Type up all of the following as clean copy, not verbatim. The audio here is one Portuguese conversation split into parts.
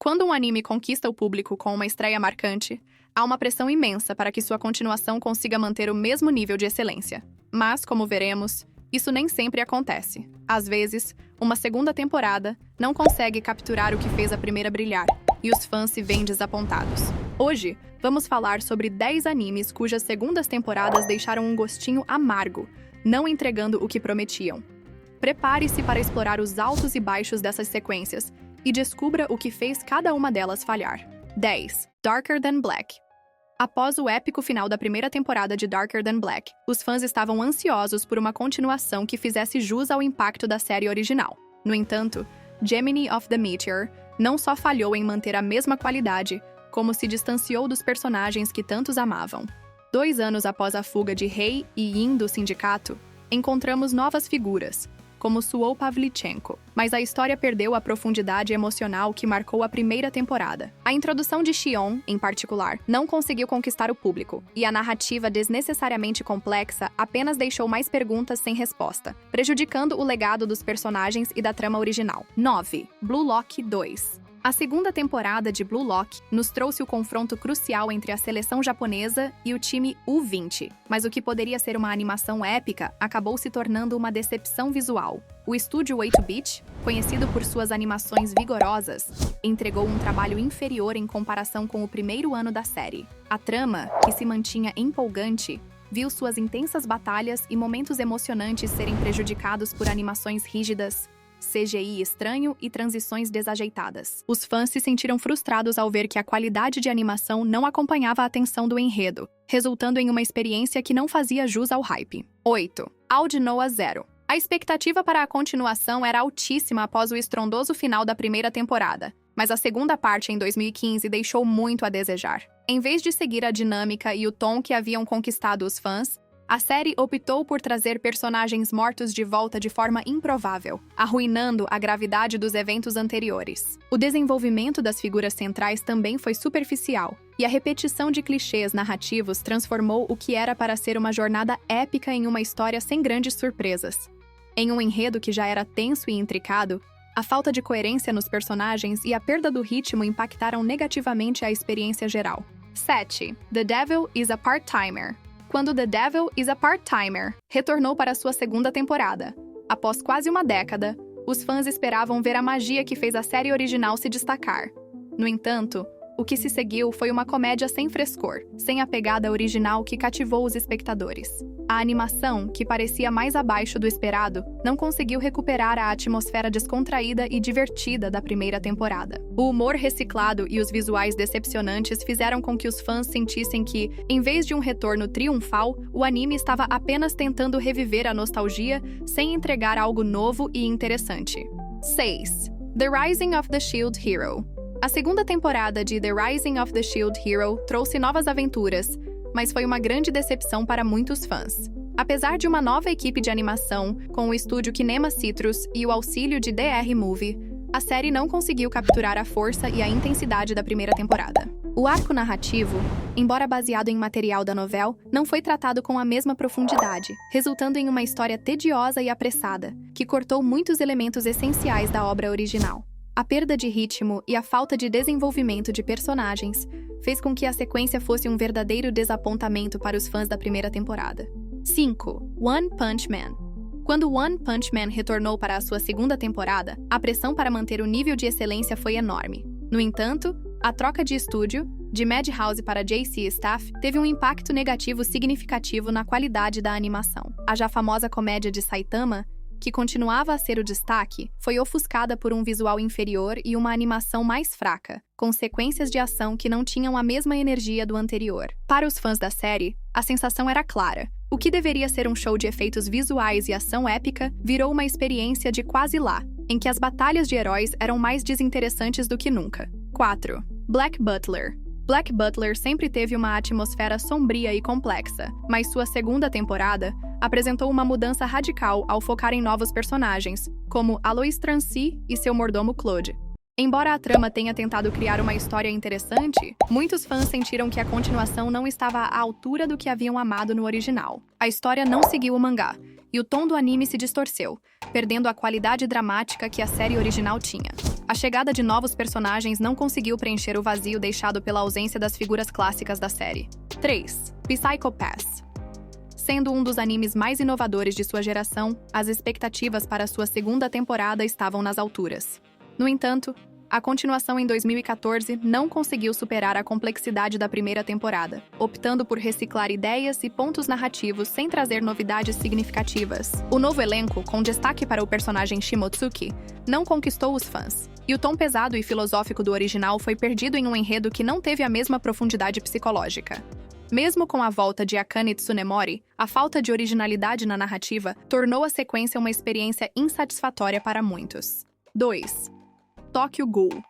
Quando um anime conquista o público com uma estreia marcante, há uma pressão imensa para que sua continuação consiga manter o mesmo nível de excelência. Mas, como veremos, isso nem sempre acontece. Às vezes, uma segunda temporada não consegue capturar o que fez a primeira brilhar, e os fãs se veem desapontados. Hoje, vamos falar sobre 10 animes cujas segundas temporadas deixaram um gostinho amargo, não entregando o que prometiam. Prepare-se para explorar os altos e baixos dessas sequências e descubra o que fez cada uma delas falhar. 10. Darker Than Black. Após o épico final da primeira temporada de Darker Than Black, os fãs estavam ansiosos por uma continuação que fizesse jus ao impacto da série original. No entanto, Gemini of the Meteor não só falhou em manter a mesma qualidade, como se distanciou dos personagens que tantos amavam. 2 anos após a fuga de Rei e Yin do sindicato, encontramos novas figuras, como Suou Pavlichenko, mas a história perdeu a profundidade emocional que marcou a primeira temporada. A introdução de Xion, em particular, não conseguiu conquistar o público, e a narrativa desnecessariamente complexa apenas deixou mais perguntas sem resposta, prejudicando o legado dos personagens e da trama original. 9. Blue Lock 2. A segunda temporada de Blue Lock nos trouxe o confronto crucial entre a seleção japonesa e o time U20, mas o que poderia ser uma animação épica acabou se tornando uma decepção visual. O estúdio 8-Bit, conhecido por suas animações vigorosas, entregou um trabalho inferior em comparação com o primeiro ano da série. A trama, que se mantinha empolgante, viu suas intensas batalhas e momentos emocionantes serem prejudicados por animações rígidas, CGI estranho e transições desajeitadas. Os fãs se sentiram frustrados ao ver que a qualidade de animação não acompanhava a atenção do enredo, resultando em uma experiência que não fazia jus ao hype. 8. Audi Noah Zero. A expectativa para a continuação era altíssima após o estrondoso final da primeira temporada, mas a segunda parte em 2015 deixou muito a desejar. Em vez de seguir a dinâmica e o tom que haviam conquistado os fãs, a série optou por trazer personagens mortos de volta de forma improvável, arruinando a gravidade dos eventos anteriores. O desenvolvimento das figuras centrais também foi superficial, e a repetição de clichês narrativos transformou o que era para ser uma jornada épica em uma história sem grandes surpresas. Em um enredo que já era tenso e intricado, a falta de coerência nos personagens e a perda do ritmo impactaram negativamente a experiência geral. 7. The Devil is a Part-Timer. Quando The Devil is a Part-Timer retornou para sua segunda temporada. Após quase uma década, os fãs esperavam ver a magia que fez a série original se destacar. No entanto, o que se seguiu foi uma comédia sem frescor, sem a pegada original que cativou os espectadores. A animação, que parecia mais abaixo do esperado, não conseguiu recuperar a atmosfera descontraída e divertida da primeira temporada. O humor reciclado e os visuais decepcionantes fizeram com que os fãs sentissem que, em vez de um retorno triunfal, o anime estava apenas tentando reviver a nostalgia sem entregar algo novo e interessante. 6. The Rising of the Shield Hero. A segunda temporada de The Rising of the Shield Hero trouxe novas aventuras, mas foi uma grande decepção para muitos fãs. Apesar de uma nova equipe de animação, com o estúdio Kinema Citrus e o auxílio de DR Movie, a série não conseguiu capturar a força e a intensidade da primeira temporada. O arco narrativo, embora baseado em material da novela, não foi tratado com a mesma profundidade, resultando em uma história tediosa e apressada, que cortou muitos elementos essenciais da obra original. A perda de ritmo e a falta de desenvolvimento de personagens fez com que a sequência fosse um verdadeiro desapontamento para os fãs da primeira temporada. 5. One Punch Man. Quando One Punch Man retornou para a sua segunda temporada, a pressão para manter o nível de excelência foi enorme. No entanto, a troca de estúdio, de Madhouse para JC Staff, teve um impacto negativo significativo na qualidade da animação. A já famosa comédia de Saitama, que continuava a ser o destaque, foi ofuscada por um visual inferior e uma animação mais fraca, com sequências de ação que não tinham a mesma energia do anterior. Para os fãs da série, a sensação era clara. O que deveria ser um show de efeitos visuais e ação épica virou uma experiência de quase lá, em que as batalhas de heróis eram mais desinteressantes do que nunca. 4. Black Butler. Black Butler sempre teve uma atmosfera sombria e complexa, mas sua segunda temporada apresentou uma mudança radical ao focar em novos personagens, como Alois Trancy e seu mordomo Claude. Embora a trama tenha tentado criar uma história interessante, muitos fãs sentiram que a continuação não estava à altura do que haviam amado no original. A história não seguiu o mangá, e o tom do anime se distorceu, perdendo a qualidade dramática que a série original tinha. A chegada de novos personagens não conseguiu preencher o vazio deixado pela ausência das figuras clássicas da série. 3. Psycho Pass. Sendo um dos animes mais inovadores de sua geração, as expectativas para sua segunda temporada estavam nas alturas. No entanto, a continuação em 2014 não conseguiu superar a complexidade da primeira temporada, optando por reciclar ideias e pontos narrativos sem trazer novidades significativas. O novo elenco, com destaque para o personagem Shimotsuki, não conquistou os fãs, e o tom pesado e filosófico do original foi perdido em um enredo que não teve a mesma profundidade psicológica. Mesmo com a volta de Akane Tsunemori, a falta de originalidade na narrativa tornou a sequência uma experiência insatisfatória para muitos. 2. Tokyo Ghoul.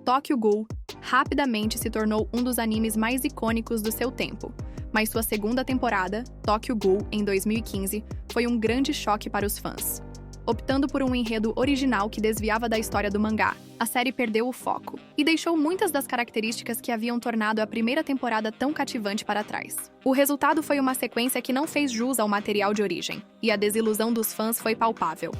Tokyo Ghoul rapidamente se tornou um dos animes mais icônicos do seu tempo, mas sua segunda temporada, Tokyo Ghoul, em 2015, foi um grande choque para os fãs. Optando por um enredo original que desviava da história do mangá, a série perdeu o foco e deixou muitas das características que haviam tornado a primeira temporada tão cativante para trás. O resultado foi uma sequência que não fez jus ao material de origem, e a desilusão dos fãs foi palpável.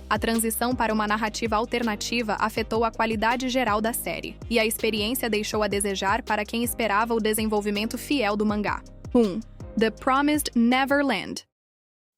A transição para uma narrativa alternativa afetou a qualidade geral da série, e a experiência deixou a desejar para quem esperava o desenvolvimento fiel do mangá. 1. The Promised Neverland.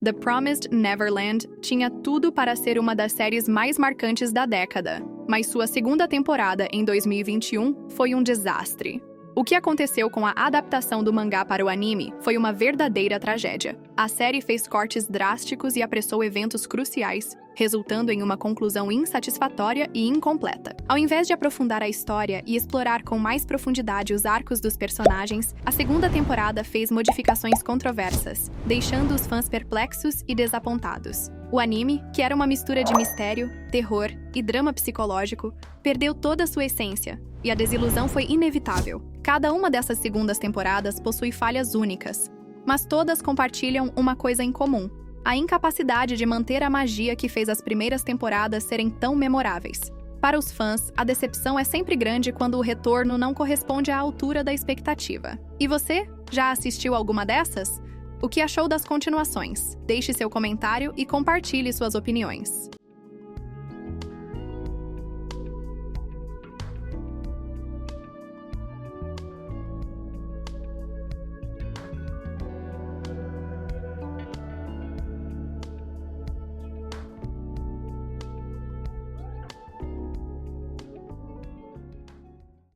The Promised Neverland tinha tudo para ser uma das séries mais marcantes da década, mas sua segunda temporada, em 2021, foi um desastre. O que aconteceu com a adaptação do mangá para o anime foi uma verdadeira tragédia. A série fez cortes drásticos e apressou eventos cruciais, resultando em uma conclusão insatisfatória e incompleta. Ao invés de aprofundar a história e explorar com mais profundidade os arcos dos personagens, a segunda temporada fez modificações controversas, deixando os fãs perplexos e desapontados. O anime, que era uma mistura de mistério, terror e drama psicológico, perdeu toda a sua essência, e a desilusão foi inevitável. Cada uma dessas segundas temporadas possui falhas únicas, mas todas compartilham uma coisa em comum: a incapacidade de manter a magia que fez as primeiras temporadas serem tão memoráveis. Para os fãs, a decepção é sempre grande quando o retorno não corresponde à altura da expectativa. E você? Já assistiu alguma dessas? O que achou das continuações? Deixe seu comentário e compartilhe suas opiniões.